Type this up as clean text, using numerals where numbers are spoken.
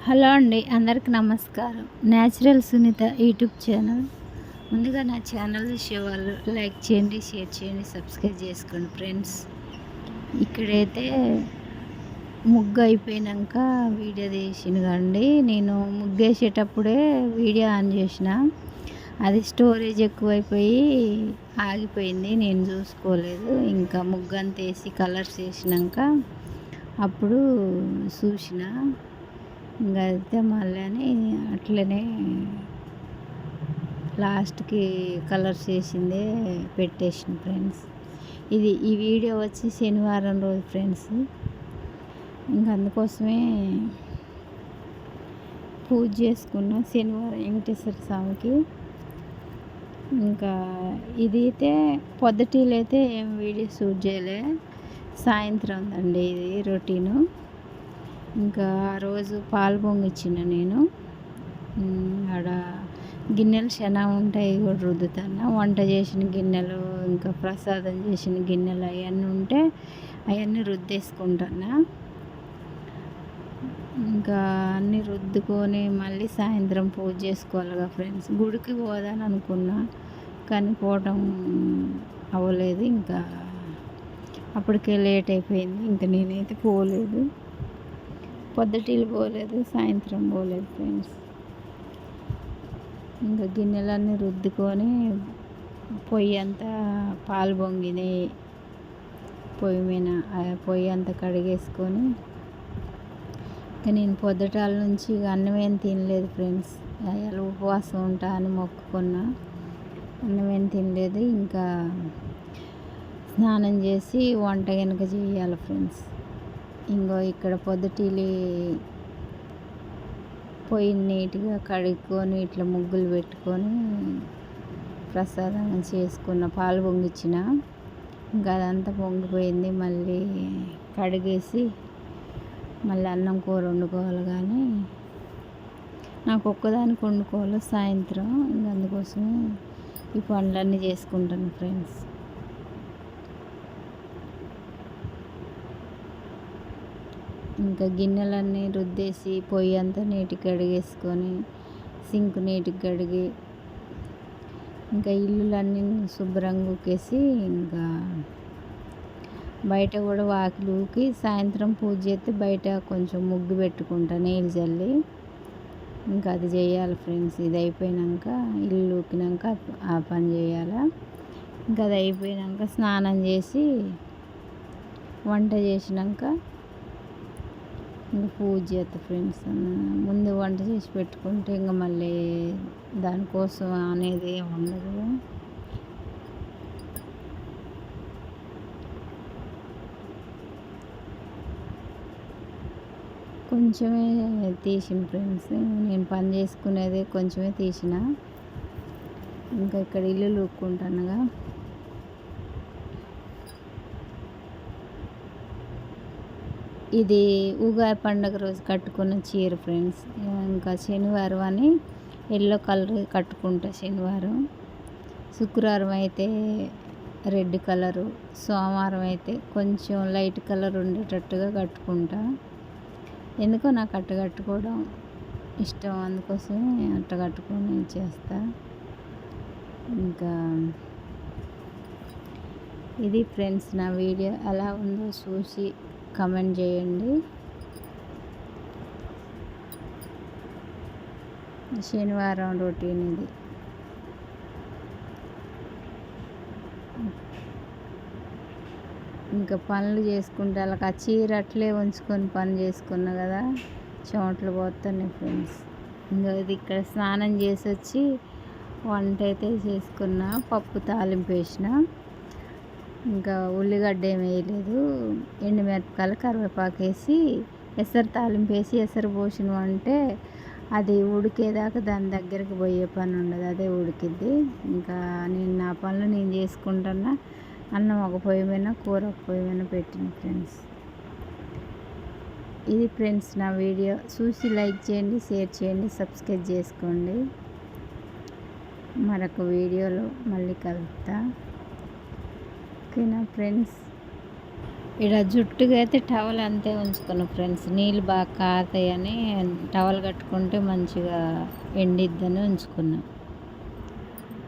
Hello అండి, అందరికి నమస్కారం. Natural Sunitha YouTube channel. ముందుగా నా ఛానల్ చూసేవాళ్ళు లైక్ చేయండి, షేర్ చేయండి, సబ్స్క్రైబ్ చేసుకోండి ఫ్రెండ్స్. ఇక్కడైతే ముగ్గు అయిపోయాక వీడియో తీసిన కండి. నేను ముగ్గు వేసేటప్పుడే వీడియో ఆన్ చేసిన, అది స్టోరేజ్ ఎక్కువైపోయి ఆగిపోయింది. నేను చూసుకోలేదు. ఇంకా ముగ్గు అంతా వేసి కలర్స్ వేసినాక అప్పుడు చూసిన. ఇంకా అయితే మళ్ళీ అట్లనే లాస్ట్కి కలర్స్ వేసిందే పెట్టేసిన ఫ్రెండ్స్. ఈ వీడియో వచ్చి శనివారం రోజు ఫ్రెండ్స్. ఇంకా అందుకోసమే పూజ చేసుకున్నాం శనివారం వెంకటేశ్వర స్వామికి. ఇంకా ఇది అయితే పొద్దుటీలు అయితే ఏం వీడియో షూట్ చేయలే, సాయంత్రం ఉందండి ఇది రొటీను. ఇంకా ఆ రోజు పాలు పొంగిచ్చిన నేను. ఆడ గిన్నెలు చాలా ఉంటాయి కూడా రుద్దుతాను. వంట చేసిన గిన్నెలు, ఇంకా ప్రసాదం చేసిన గిన్నెలు అవన్నీ ఉంటే అవన్నీ రుద్దేసుకుంటున్నా. ఇంకా అన్నీ రుద్దుకొని మళ్ళీ సాయంత్రం పూజ చేసుకోవాలిగా ఫ్రెండ్స్. గుడికి పోదాని అనుకున్నా కానీ పోవటం అవ్వలేదు. ఇంకా అప్పటికే లేట్ అయిపోయింది. ఇంకా నేనైతే పోలేదు, పొద్దుటీలు పోలేదు, సాయంత్రం పోలేదు ఫ్రెండ్స్. ఇంకా గిన్నెలన్నీ రుద్దుకొని పొయ్యి అంతా పాలు పొంగినాయి. పొయ్యి మీద పొయ్యి అంతా కడిగేసుకొని ఇంకా నేను పొద్దుటాల నుంచి అన్నమేం తినలేదు ఫ్రెండ్స్. అయ్యాలు ఉపవాసం ఉంటా అని మొక్కుకున్నా, అన్నమేం తినలేదు. ఇంకా స్నానం చేసి వంట కనుక చేయాలి ఫ్రెండ్స్. ఇంకో ఇక్కడ పొద్దుటీలి పొయ్యి నీట్గా కడుక్కొని ఇట్లా ముగ్గులు పెట్టుకొని ప్రసాదం చేసుకున్న, పాలు పొంగిచ్చిన. ఇంకా అదంతా పొంగిపోయింది. మళ్ళీ కడిగేసి మళ్ళీ అన్నం కూర వండుకోవాలి. కానీ నాకు ఒక్కదానికి వండుకోవాలి సాయంత్రం. ఇంకా అందుకోసమే ఈ పనులన్నీ చేసుకుంటాను ఫ్రెండ్స్. ఇంకా గిన్నెలన్నీ రుద్దేసి పొయ్యి అంతా నీట్గా కడిగేసుకొని సింక్ నీట్గా కడిగి ఇంకా ఇల్లులన్నీ శుభ్రంగా ఊకేసి ఇంకా బయట కూడా వాకిలి ఊకి సాయంత్రం పూజ చేస్తే బయట కొంచెం ముగ్గు పెట్టుకుంటా నీళ్ళు చల్లి. ఇంకా అది చేయాలి ఫ్రెండ్స్. ఇది అయిపోయాక ఇల్లు ఊకినాక ఆ పని చేయాలి. ఇంకా అది అయిపోయాక స్నానం చేసి వంట చేసినాక ఇంకా పూజ చేస్తా ఫ్రెండ్స్. ముందు వంట చేసి పెట్టుకుంటే ఇంకా మళ్ళీ దానికోసం అనేది ఏమి ఉండదు. కొంచెమే తీసిన ఫ్రెండ్స్, నేను పని చేసుకునేది కొంచెమే తీసిన. ఇంకా ఇక్కడ ఇల్లు లూక్కుంటానుగా. ఇది ఉగాది పండుగ రోజు కట్టుకున్న చీర ఫ్రెండ్స్. ఇంకా శనివారం అని ఎల్లో కలర్ కట్టుకుంటా శనివారం. శుక్రవారం అయితే రెడ్ కలరు, సోమవారం అయితే కొంచెం లైట్ కలర్ ఉండేటట్టుగా కట్టుకుంటా. ఎందుకో నాకు అట్ట కట్టుకోవడం ఇష్టం, అందుకోసమే అట్ట కట్టుకొని చేస్తా. ఇంకా ఇది ఫ్రెండ్స్ నా వీడియో. ఎలా ఉందో చూసి కమెంట్ చేయండి. శనివారం రొటీన్ ఇది. ఇంకా పనులు చేసుకుంటే వాళ్ళకి ఆ చీర అట్లే ఉంచుకొని పని చేసుకున్నా కదా, చెమటలు పోతున్నాయి ఫ్రెండ్స్. ఇంకా ఇది ఇక్కడ స్నానం చేసి వచ్చి వంట అయితే చేసుకున్నా. పప్పు తాలింపు వేసిన. ఇంకా ఉల్లిగడ్డ ఏమి వేయలేదు, ఎండుమిరపకాయలు కరివేపాకు వేసి ఎసరు తాలింపు వేసి ఎసరు పోసిన అంటే అది ఉడికేదాకా దాని దగ్గరికి పోయే పని ఉండదు, అదే ఉడికిద్ది. ఇంకా నేను నా పనులు నేను చేసుకుంటున్నా. అన్నం ఒక పొయ్యి మీద, కూర ఒక పొయ్యి మీద పెట్టిన ఫ్రెండ్స్. ఇది ఫ్రెండ్స్ నా వీడియో. చూసి లైక్ చేయండి, షేర్ చేయండి, సబ్స్క్రైబ్ చేసుకోండి. మరొక వీడియోలో మళ్ళీ కలుస్తా. ఓకేనా ఫ్రెండ్స్. ఇక్కడ జుట్టుగా అయితే టవల్ అంతే ఉంచుకున్నాం ఫ్రెండ్స్. నీళ్ళు బాగా కారుతాయని టవల్ కట్టుకుంటే మంచిగా ఎండిద్దని ఉంచుకున్నాం.